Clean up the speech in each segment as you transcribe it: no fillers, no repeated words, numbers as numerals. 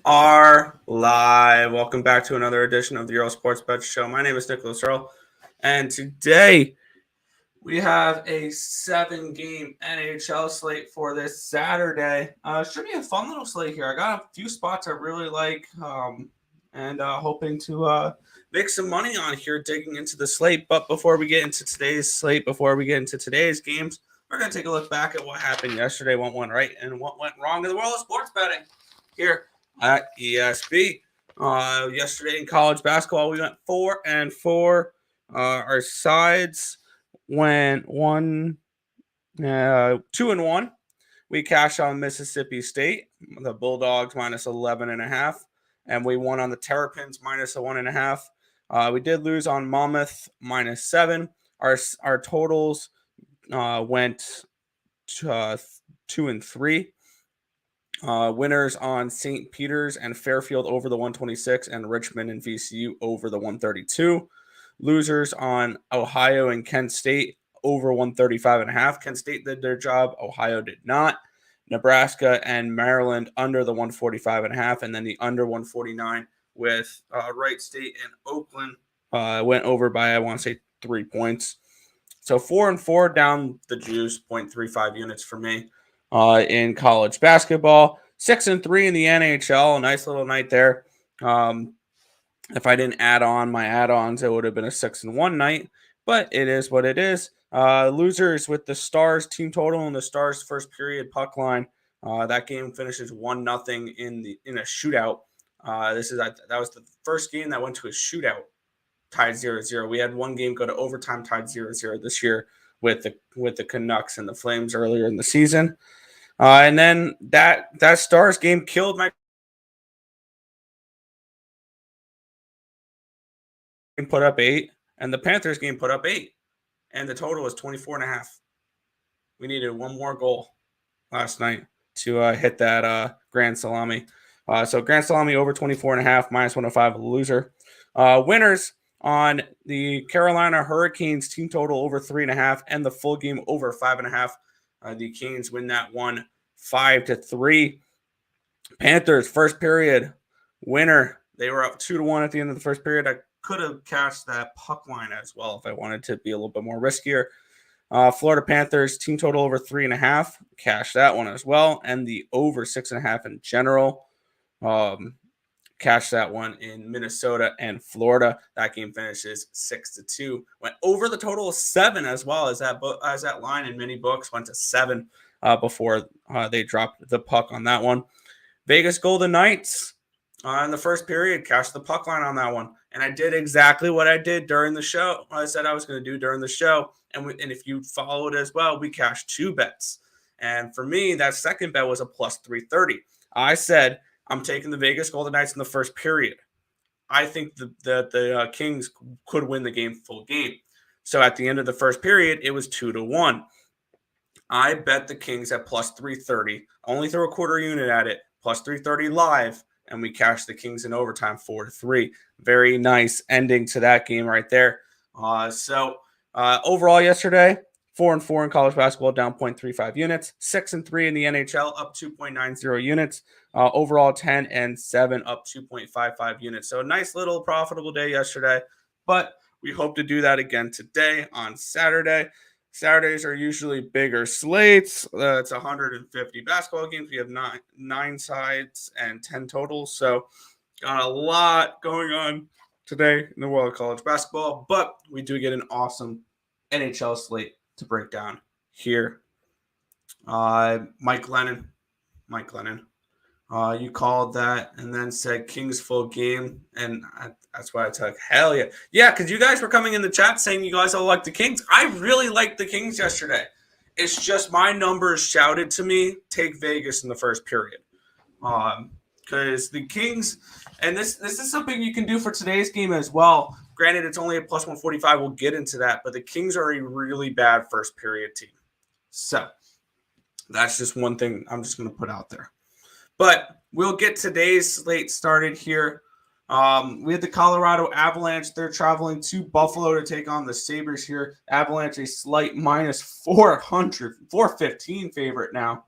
are live. Welcome back to another edition of the Earle Sports Bet Show. My name is Nicholas Earle, and today we have a 7-game NHL slate for this Saturday. Should be a fun little slate here. I got a few spots I really like, and hoping to make some money on here digging into the slate. But before we get into today's slate, before we get into today's games, we're going to take a look back at what happened yesterday, what went right, and what went wrong in the world of sports betting here at ESB. Yesterday in college basketball, we went 4-4. Our sides went 2-1. We cashed on Mississippi State, the Bulldogs minus 11.5, and we won on the Terrapins minus 1.5. We did lose on Monmouth minus 7. Our totals went 2-3. Winners on St. Peter's and Fairfield over the 126 and Richmond and VCU over the 132. Losers on Ohio and Kent State over 135.5. Kent State did their job. Ohio did not. Nebraska and Maryland under the 145.5, and then the under 149 with Wright State and Oakland went over by, I want to say, 3 points. So 4-4 down the juice, 0.35 units for me. In college basketball, 6-3 in the NHL. A nice little night there. If I didn't add on my add-ons, it would have been a 6-1 night, but it is what it is. Losers with the Stars team total and the Stars first period puck line. That game finishes 1-0 in a shootout. That was the first game that went to a shootout, tied 0-0. We had one game go to overtime, tied 0-0 this year with the Canucks and the Flames earlier in the season. And then that Stars game killed my put up 8, and the Panthers game put up 8, and the total was 24.5. We needed one more goal last night to hit that grand salami. So grand salami over 24.5, minus 105, loser. Winners on the Carolina Hurricanes team total over 3.5 and the full game over 5.5. The Canes win that one 5-3. Panthers first period winner. They were up 2-1 at the end of the first period. I could have cashed that puck line as well if I wanted to be a little bit more riskier. Florida Panthers team total over 3.5. Cash that one as well, and the over 6.5 in general. Cash that one in Minnesota and Florida. That game finishes 6-2. Went over the total of 7 as well as that line in many books went to 7 before they dropped the puck on that one. Vegas Golden Knights in the first period cashed the puck line on that one, and I did exactly what I did during the show. I said I was going to do during the show, and if you follow it as well, we cashed 2 bets, and for me that second bet was a plus 330. I said I'm taking the Vegas Golden Knights in the first period. I think that the Kings could win the game full game. So at the end of the first period, it was 2-1. I bet the Kings at plus 330. Only threw a quarter unit at it, plus 330 live, and we cashed the Kings in overtime 4-3. Very nice ending to that game right there. So overall yesterday, 4-4 in college basketball, down 0.35 units. 6-3 in the NHL, up 2.90 units. Overall, 10-7, up 2.55 units. So a nice little profitable day yesterday, but we hope to do that again today on Saturday. Saturdays are usually bigger slates. It's 150 basketball games. We have nine sides and 10 totals. So got a lot going on today in the world of college basketball, but we do get an awesome NHL slate to break down here. Mike Lennon. You called that and then said Kings full game, and that's why I took. Hell yeah. Yeah, because you guys were coming in the chat saying you guys all like the Kings. I really liked the Kings yesterday. It's just my numbers shouted to me, take Vegas in the first period. Because the Kings, and this is something you can do for today's game as well. Granted, it's only a plus 145. We'll get into that, but the Kings are a really bad first period team. So that's just one thing I'm just going to put out there. But we'll get today's slate started here. We have the Colorado Avalanche. They're traveling to Buffalo to take on the Sabres here. Avalanche a slight minus 415 favorite now.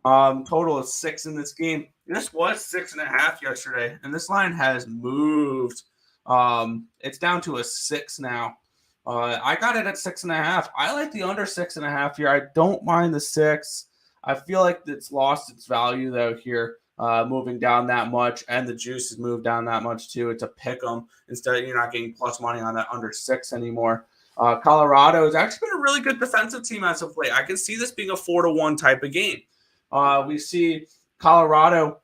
Total of 6 in this game. This was 6.5 yesterday, and this line has moved. It's down to a 6 now. I got it at 6.5. I like the under 6.5 here. I don't mind the 6. I feel like it's lost its value though here, moving down that much, and the juice has moved down that much too. It's a pick 'em. Instead, you're not getting plus money on that under 6 anymore. Colorado has actually been a really good defensive team as of late. I can see this being a 4-1 type of game. We see Colorado.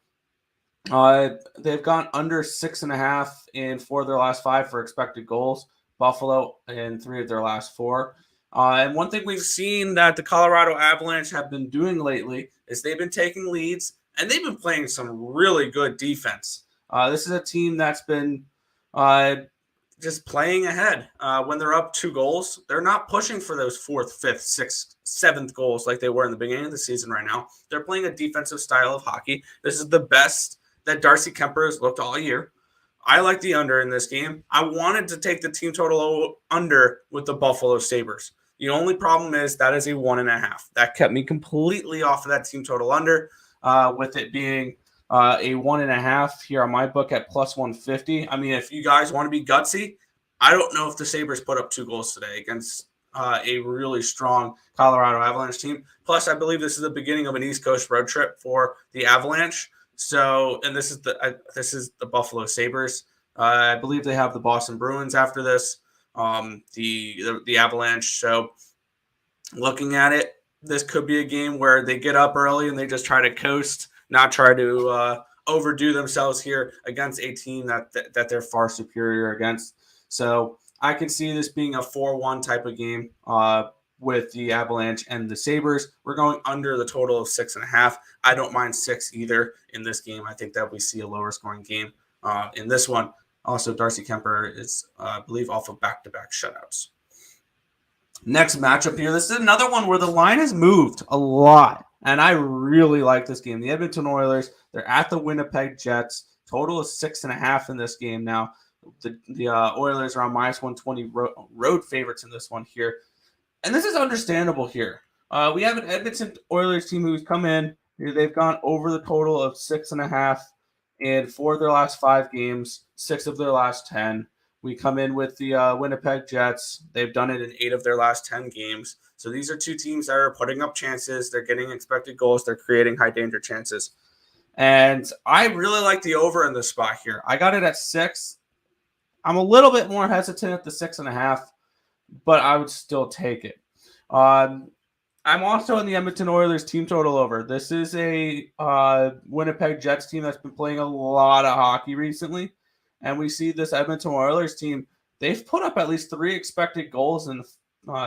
They've gone under 6.5 in 4 of their last 5 for expected goals. Buffalo in 3 of their last 4. And one thing we've seen that the Colorado Avalanche have been doing lately is they've been taking leads and they've been playing some really good defense. This is a team that's been just playing ahead. When they're up 2 goals, they're not pushing for those 4th, 5th, 6th, 7th goals like they were in the beginning of the season right now. They're playing a defensive style of hockey. This is the best that Darcy Kuemper has looked all year. I like the under in this game. I wanted to take the team total under with the Buffalo Sabres. The only problem is that is a 1.5. That kept me completely off of that team total under, with it being a 1.5 here on my book at plus 150. I mean, if you guys want to be gutsy, I don't know if the Sabres put up 2 goals today against a really strong Colorado Avalanche team. Plus, I believe this is the beginning of an East Coast road trip for the Avalanche. So, and this is the Buffalo Sabres. I believe they have the Boston Bruins after this, the Avalanche. So, looking at it, this could be a game where they get up early and they just try to coast, not try to overdo themselves here against a team that they're far superior against. So, I can see this being a 4-1 type of game with the Avalanche and the Sabres. We're going under the total of 6.5. I don't mind 6 either in this game. I think that we see a lower scoring game in this one. Also, Darcy Kuemper is, I believe, off of back-to-back shutouts. Next matchup here. This is another one where the line has moved a lot, and I really like this game. The Edmonton Oilers, they're at the Winnipeg Jets. Total is 6.5 in this game now. The Oilers are on minus 120 road favorites in this one here. And this is understandable here. We have an Edmonton Oilers team who's come in. They've gone over the total of 6.5 in 4 of their last 5 games, 6 of their last 10. We come in with the Winnipeg Jets. They've done it in 8 of their last 10 games. So these are 2 teams that are putting up chances. They're getting expected goals. They're creating high danger chances. And I really like the over in this spot here. I got it at 6. I'm a little bit more hesitant at the 6.5, but I would still take it. I'm also in the Edmonton Oilers team total over. This is a Winnipeg Jets team that's been playing a lot of hockey recently. And we see this Edmonton Oilers team, they've put up at least 3 expected goals in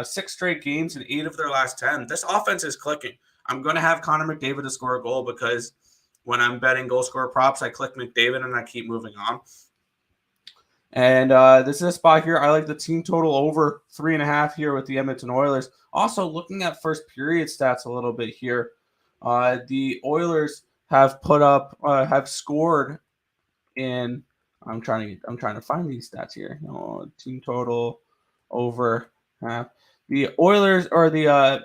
6 straight games in 8 of their last 10. This offense is clicking. I'm going to have Connor McDavid to score a goal because when I'm betting goal scorer props, I click McDavid and I keep moving on. And this is a spot here. I like the team total over 3.5 here with the Edmonton Oilers. Also, looking at first period stats a little bit here, the Oilers have have scored in. I'm trying to find these stats here. No, team total over half. The Oilers or the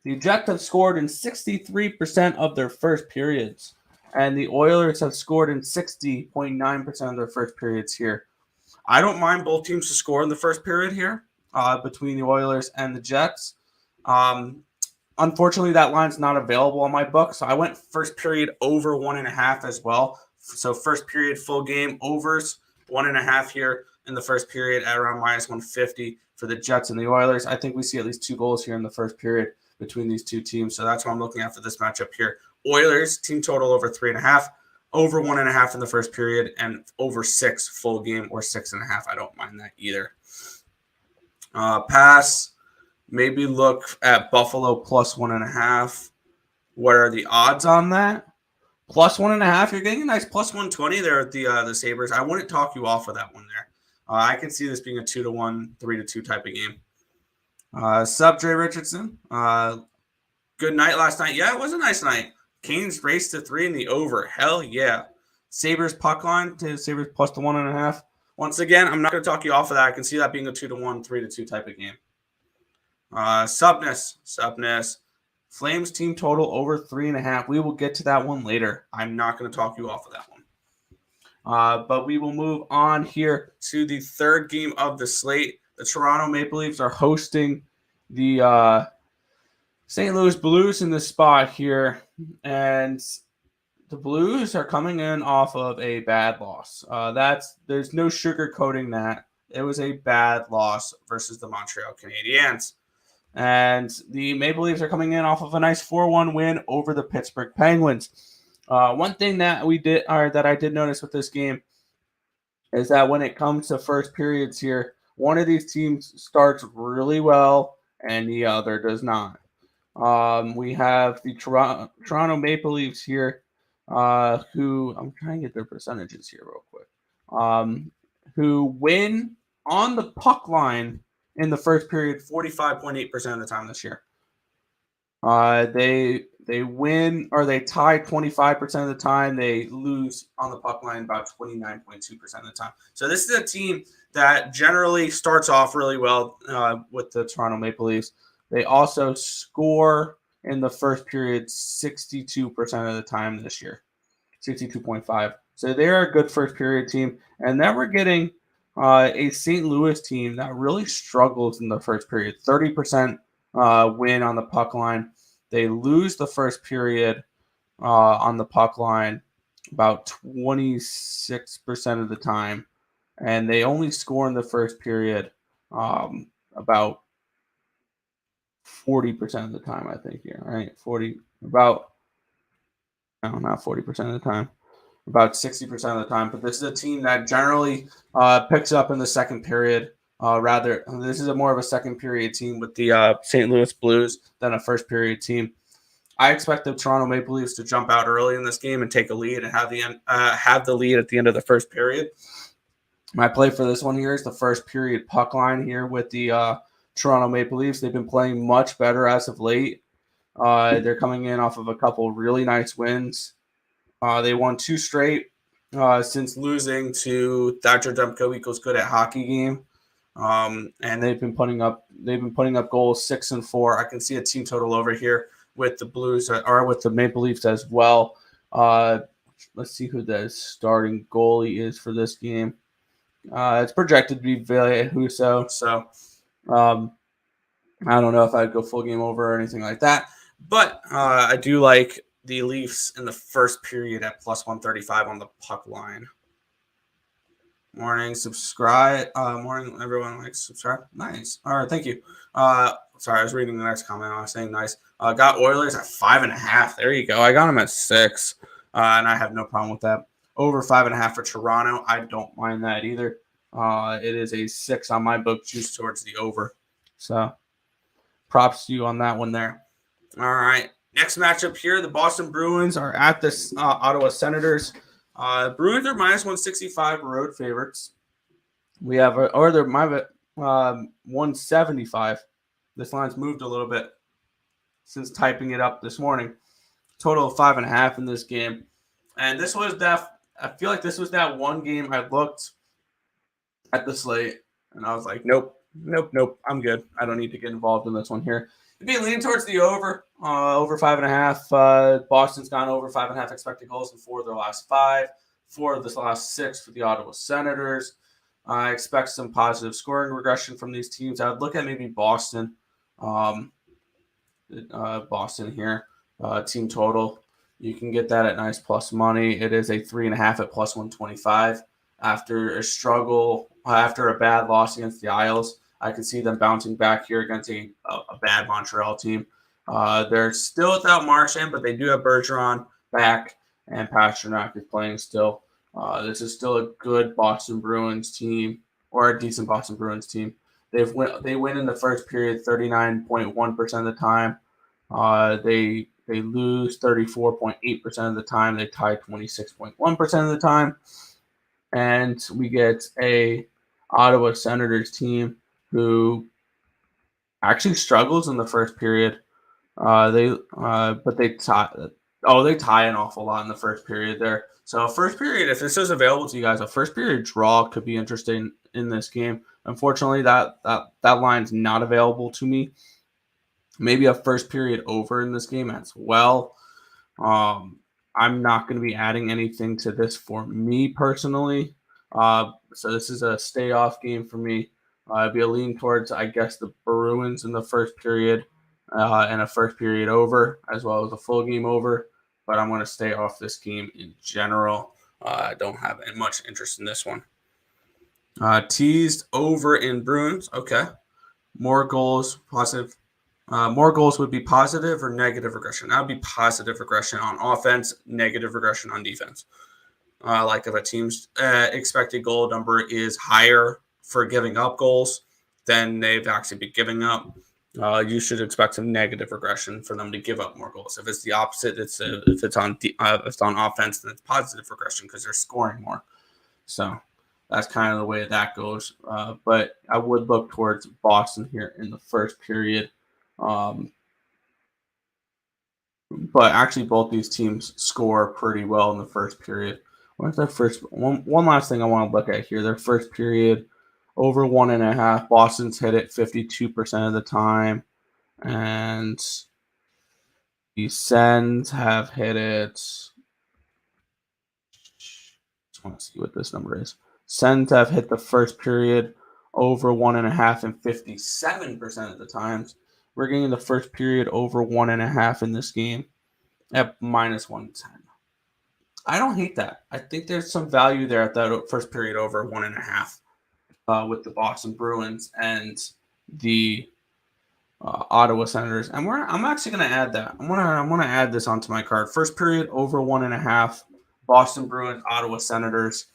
Jets have scored in 63% of their first periods, and the Oilers have scored in 60.9% of their first periods here. I don't mind both teams to score in the first period here between the Oilers and the Jets. Unfortunately, that line's not available on my book, so I went first period over 1.5 as well. So first period full game overs 1.5 here in the first period at around minus 150 for the Jets and the Oilers. I think we see at least 2 goals here in the first period between these 2 teams, so that's what I'm looking at for this matchup here. Oilers team total over 3.5. Over 1.5 in the first period and over 6 full game or 6.5. I don't mind that either. Pass. Maybe look at Buffalo plus 1.5. What are the odds on that? Plus 1.5. You're getting a nice plus 120 there at the Sabres. I wouldn't talk you off of that one there. I can see this being a 2-1, 3-2 type of game. Sup, Dre Richardson. Good night last night. Yeah, it was a nice night. Canes race to 3 in the over. Hell yeah. Sabres puck line to Sabres plus the 1.5. Once again, I'm not going to talk you off of that. I can see that being a 2-1, 3-2 type of game. Supness. Flames team total over 3.5. We will get to that one later. I'm not going to talk you off of that one. But we will move on here to the third game of the slate. The Toronto Maple Leafs are hosting the St. Louis Blues in this spot here. And the Blues are coming in off of a bad loss. There's no sugarcoating that. It was a bad loss versus the Montreal Canadiens. And the Maple Leafs are coming in off of a nice 4-1 win over the Pittsburgh Penguins. One thing that I did notice with this game is that when it comes to first periods here, one of these teams starts really well and the other does not. We have the Toronto Maple Leafs here, who I'm trying to get their percentages here real quick, who win on the puck line in the first period 45.8% of the time this year. They win or they tie 25% of the time. They lose on the puck line about 29.2% of the time. So this is a team that generally starts off really well with the Toronto Maple Leafs. They also score in the first period 62% of the time this year, 62.5. So they're a good first period team. And then we're getting a St. Louis team that really struggles in the first period, 30% win on the puck line. They lose the first period on the puck line about 26% of the time. And they only score in the first period about 40% of the time, I think here, right? Not 40% of the time, about 60% of the time. But this is a team that generally picks up in the second period. This is more of a second period team with the St. Louis Blues than a first period team. I expect the Toronto Maple Leafs to jump out early in this game and take a lead and have the lead at the end of the first period. My play for this one here is the first period puck line here with the Toronto Maple Leafs. They've been playing much better as of late. They're coming in off of a couple really nice wins. They won 2 straight since losing to Thatcher Demko equals good at hockey game. And they've been putting up goals 6 and 4. I can see a team total over here with the Blues or with the Maple Leafs as well. Let's see who the starting goalie is for this game. It's projected to be Ville Husso. So I don't know if I'd go full game over or anything like that. But I do like the Leafs in the first period at plus 135 on the puck line. Morning, subscribe. Morning, everyone. Subscribe. Nice. All right, thank you. Sorry, I was reading the next comment. I was saying nice. Got Oilers at 5.5. There you go. I got them at 6, and I have no problem with that. Over 5.5 for Toronto. I don't mind that either. It is a 6 on my book, juice towards the over. So props to you on that one there. All right. Next matchup here, the Boston Bruins are at the Ottawa Senators. Bruins are minus 165 road favorites. We have, they're 175. This line's moved a little bit since typing it up this morning. Total of 5.5 in this game. And this was I feel like this was that one game I looked at the slate and I was like, nope. I'm good. I don't need to get involved in this one here. It'd be leaning towards the over 5.5. Boston's gone over 5.5 expected goals in 4 of their last 5, 4 of the last 6 for the Ottawa Senators. I expect some positive scoring regression from these teams. I would look at maybe Boston. Boston here, team total. You can get that at nice plus money. It is a 3.5 at plus 125. After a bad loss against the Isles, I can see them bouncing back here against a bad Montreal team. They're still without Marchand, but they do have Bergeron back, and Pastrnak is playing still. This is still a good Boston Bruins team, or a decent Boston Bruins team. They win in the first period 39.1% of the time. They lose 34.8% of the time. They tie 26.1% of the time. And we get a Ottawa Senators team who actually struggles in the first period. They tie an awful lot in the first period there. So first period, if this is available to you guys, a first period draw could be interesting in this game. Unfortunately, that line's not available to me. Maybe a first period over in this game as well. I'm not going to be adding anything to this for me personally. So this is a stay off game for me. It'd be a lean towards, I guess, the Bruins in the first period and a first period over, as well as a full game over. But I'm going to stay off this game in general. I don't have much interest in this one. Teased over in Bruins. Okay. More goals, positive. More goals would be positive or negative regression. That would be positive regression on offense, negative regression on defense. Like if a team's expected goal number is higher for giving up goals than they've actually been giving up, you should expect some negative regression for them to give up more goals. If it's the opposite, if it's on offense, then it's positive regression because they're scoring more. So that's kind of the way that goes. But I would look towards Boston here in the first period. But actually, both these teams score pretty well in the first period. What's their first one last thing I want to look at here? Their first period over 1.5. Boston's hit it 52% of the time, and the Sens have hit it. Just want to see what this number is. Sens have hit the first period over 1.5 and 57% of the times. We're getting the first period over 1.5 in this game at minus 110. I don't hate that. I think there's some value there at that first period over 1.5 with the Boston Bruins and the Ottawa Senators. And I'm actually going to add that. I'm gonna add this onto my card. First period over 1.5. Boston Bruins, Ottawa Senators.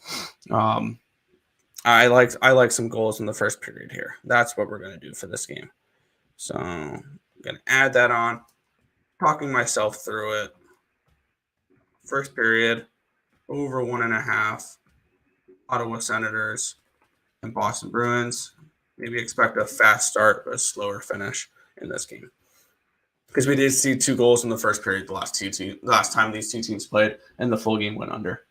I like some goals in the first period here. That's what we're going to do for this game. So I'm going to add that on. Talking myself through it. First period, over 1.5. Ottawa Senators and Boston Bruins. Maybe expect a fast start, but a slower finish in this game. Because we did see 2 goals in the first period the last time these two teams played, and the full game went under.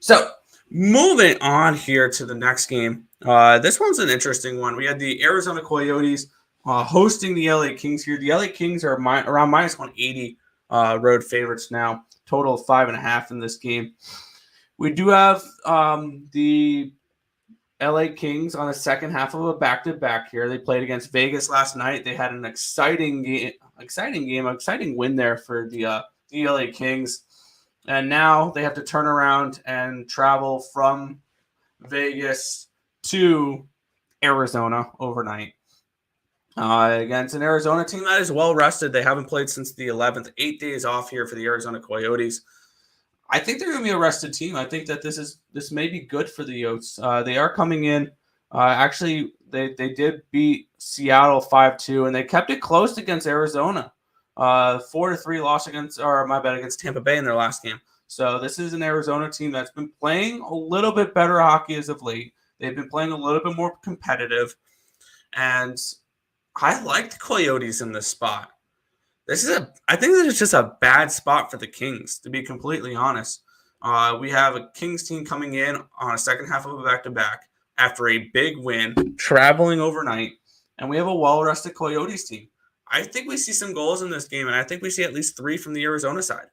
So moving on here to the next game. This one's an interesting one. We had the Arizona Coyotes hosting the LA Kings here. The LA Kings are around minus 180 road favorites now. Total of 5.5 in this game. We do have the LA Kings on the second half of a back-to-back here. They played against Vegas last night. They had an exciting win there for the LA Kings. And now they have to turn around and travel from Vegas to Arizona overnight. Against an Arizona team that is well rested. They haven't played since the 11th. 8 days off here for the Arizona Coyotes. I think they're going to be a rested team. I think that this may be good for the Yotes. They are coming in. Actually, they did beat Seattle 5-2, and they kept it close against Arizona. 4-3 loss against Tampa Bay in their last game. So this is an Arizona team that's been playing a little bit better hockey as of late. They've been playing a little bit more competitive, and I like the Coyotes in this spot. I think this is just a bad spot for the Kings, to be completely honest. We have a Kings team coming in on a second half of a back-to-back after a big win, traveling overnight, and we have a well-rested Coyotes team. I think we see some goals in this game, and I think we see at least 3 from the Arizona side.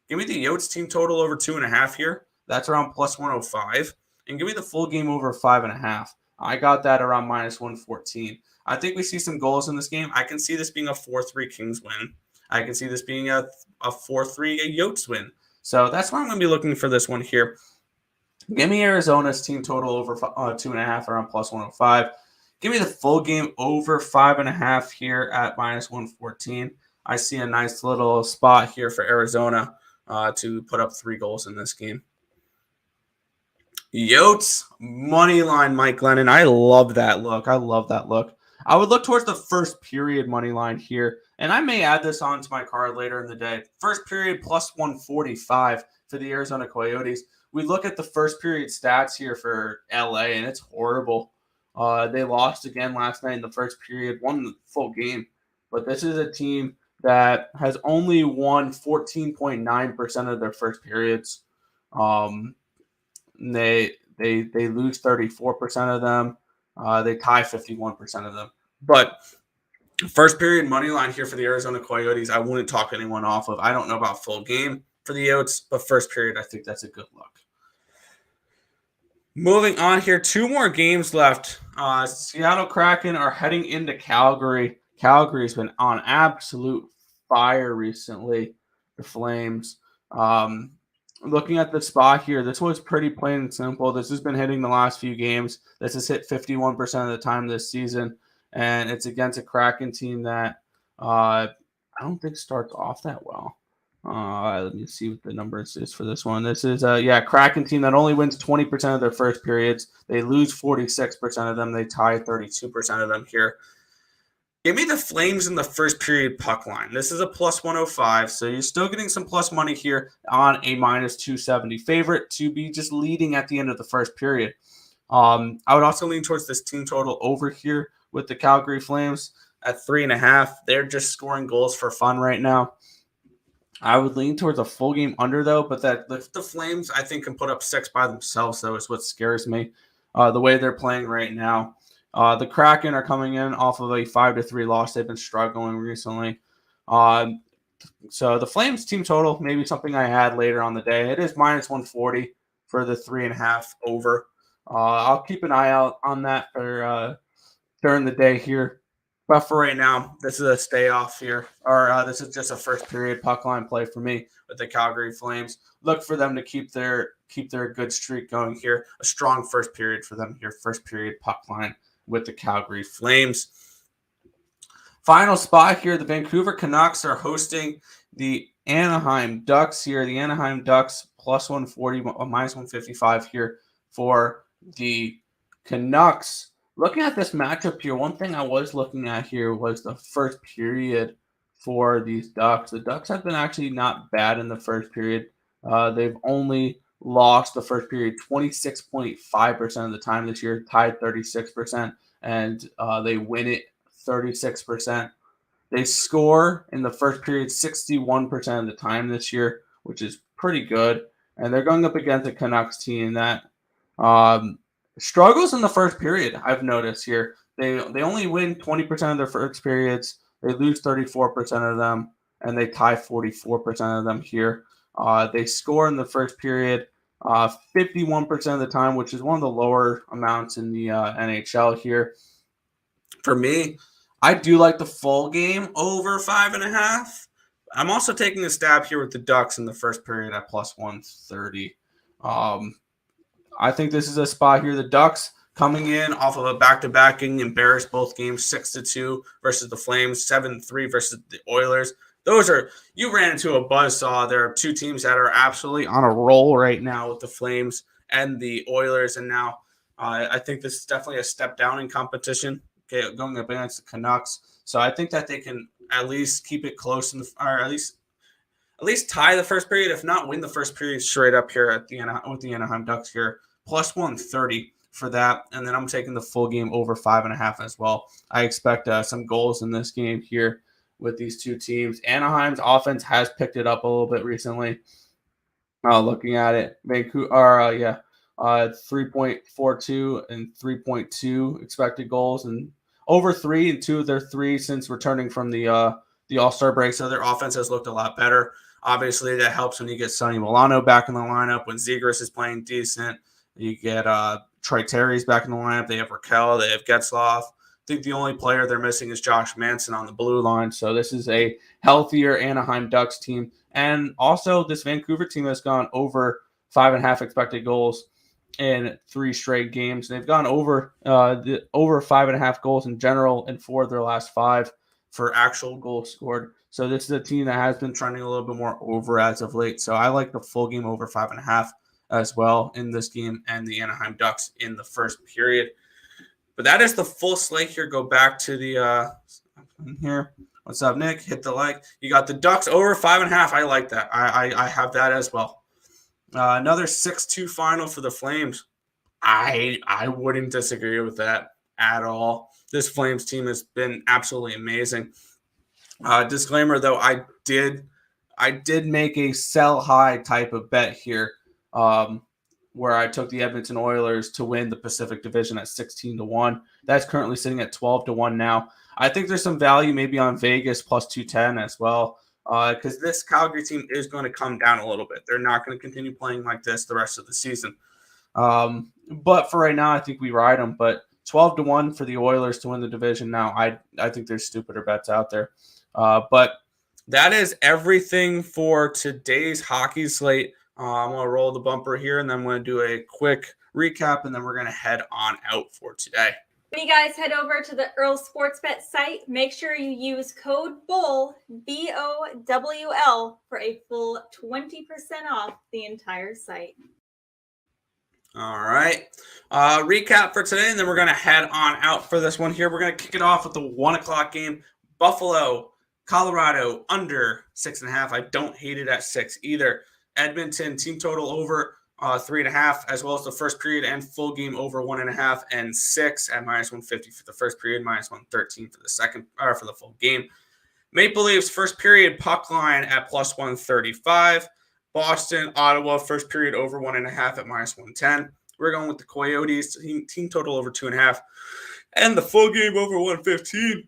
Give me the Yotes team total over 2.5 here. That's around plus 105. And give me the full game over 5.5. I got that around minus 114. I think we see some goals in this game. I can see this being a 4-3 Kings win. I can see this being a 4-3 Yotes win. So that's why I'm going to be looking for this one here. Give me Arizona's team total over 2.5 around plus 105. Give me the full game over 5.5 here at minus 114. I see a nice little spot here for Arizona to put up 3 goals in this game. Yotes, money line, Mike Glennon. I love that look. I would look towards the first period money line here, and I may add this onto my card later in the day. First period plus 145 for the Arizona Coyotes. We look at the first period stats here for LA, and it's horrible. They lost again last night in the first period, won the full game. But this is a team that has only won 14.9% of their first periods. They lose 34% of them. They tie 51% of them. But First period money line here for the Arizona Coyotes. I wouldn't talk anyone off of. I don't know about full game for the Yotes, but first period, I think that's a good look. Moving on here, 2 more games left. Seattle Kraken are heading into Calgary. Calgary's been on absolute fire recently. The Flames. Looking at the spot here, this was pretty plain and simple. This has been hitting the last few games. This has hit 51% of the time this season, and it's against a Kraken team that I don't think starts off that well. Let me see what the numbers is for this one. This is Kraken team that only wins 20% of their first periods. They lose 46% of them. They tie 32% of them here. Give me the Flames in the first period puck line. This is a plus 105, so you're still getting some plus money here on a minus 270 favorite to be just leading at the end of the first period. I would also lean towards this team total over here with the Calgary Flames at 3.5. They're just scoring goals for fun right now. I would lean towards a full game under, though, but that the Flames, I think, can put up 6 by themselves, though, is what scares me. The way they're playing right now. The Kraken are coming in off of a 5-3 loss. They've been struggling recently. So the Flames team total, maybe something I had later on the day. It is minus 140 for the 3.5 over. I'll keep an eye out on that for during the day here. But for right now, this is a stay off here, or this is just a first period puck line play for me with the Calgary Flames. Look for them to keep their good streak going here. A strong first period for them here. First period puck line with the Calgary Flames. Final spot here, the Vancouver Canucks are hosting the Anaheim Ducks here. The Anaheim Ducks plus 140, minus 155 here for the Canucks. Looking at this matchup here, one thing I was looking at here was the first period for these Ducks. The Ducks have been actually not bad in the first period. They've only lost the first period 26.5% of the time this year, tied 36%, and they win it 36%. They score in the first period 61% of the time this year, which is pretty good. And they're going up against a Canucks team that struggles in the first period, I've noticed here. They only win 20% of their first periods. They lose 34% of them, and they tie 44% of them here. They score in the first period 51% of the time, which is one of the lower amounts in the NHL here. For me, I do like the full game over 5.5. I'm also taking a stab here with the Ducks in the first period at plus 130. I think this is a spot here. The Ducks coming in off of a back-to-back, getting embarrassed both games, 6-2 versus the Flames, 7-3 versus the Oilers. You ran into a buzzsaw. There are two teams that are absolutely on a roll right now with the Flames and the Oilers, and now I think this is definitely a step down in competition, okay, going up against the Canucks. So I think that they can at least keep it close, or at least tie the first period, if not win the first period straight up here at with the Anaheim Ducks here. Plus 130 for that. And then I'm taking the full game over 5.5 as well. I expect some goals in this game here with these two teams. Anaheim's offense has picked it up a little bit recently. Looking at it, Vancouver, 3.42 and 3.2 expected goals, and over 3 in 2 of their 3 since returning from the All-Star break. So their offense has looked a lot better. Obviously, that helps when you get Sonny Milano back in the lineup, when Zegras is playing decent. You get Troy Terry's back in the lineup. They have Raquel. They have Getzlaf. I think the only player they're missing is Josh Manson on the blue line. So this is a healthier Anaheim Ducks team. And also this Vancouver team has gone over 5.5 expected goals in 3 straight games. They've gone over 5.5 goals in general in 4 of their last 5 for actual goals scored. So this is a team that has been trending a little bit more over as of late. So I like the full game over 5.5 as well in this game, and the Anaheim Ducks in the first period. But that is the full slate here. Go back to the here. What's up, Nick? Hit the like. You got the Ducks over 5.5. I like that. I have that as well. Another 6-2 final for the Flames. I wouldn't disagree with that at all. This Flames team has been absolutely amazing. Disclaimer though, I did make a sell high type of bet here, where I took the Edmonton Oilers to win the Pacific Division at 16-1. That's currently sitting at 12-1 now. I think there's some value maybe on Vegas plus 210 as well, because this Calgary team is going to come down a little bit. They're not going to continue playing like this the rest of the season. But for right now, I think we ride them. But 12-1 for the Oilers to win the division now, I think there's stupider bets out there. But that is everything for today's hockey slate. I'm going to roll the bumper here, and then I'm going to do a quick recap, and then we're going to head on out for today. When you guys head over to the Earle Sportsbet site, make sure you use code BOWL, BOWL, for a full 20% off the entire site. All right. Recap for today, and then we're going to head on out for this one here. We're going to kick it off with the 1 o'clock game. Buffalo, Colorado, under 6.5. I don't hate it at 6 either. Edmonton, team total over 3.5, as well as the first period and full game over 1.5, and 6 at -150 for the first period, -113 for the second, or for the full game. Maple Leafs first period puck line at +135. Boston, Ottawa first period over 1.5 at -110. We're going with the Coyotes team total over 2.5, and the full game over 115.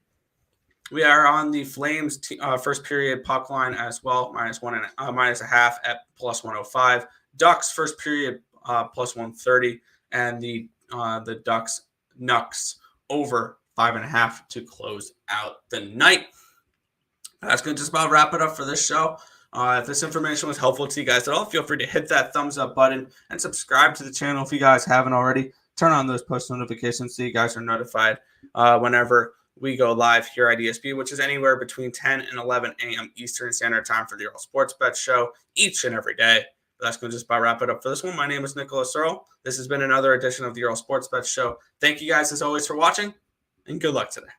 We are on the Flames first period puck line as well, -1.5 at +105. Ducks first period +130, and the Nucks over 5.5 to close out the night. That's going to just about wrap it up for this show. If this information was helpful to you guys at all, feel free to hit that thumbs up button and subscribe to the channel if you guys haven't already. Turn on those post notifications so you guys are notified whenever we go live here at ESP, which is anywhere between 10 and 11 a.m. Eastern Standard Time for the Earle Sports Bet Show each and every day. But that's going to just about wrap it up for this one. My name is Nicholas Earle. This has been another edition of the Earle Sports Bet Show. Thank you guys as always for watching, and good luck today.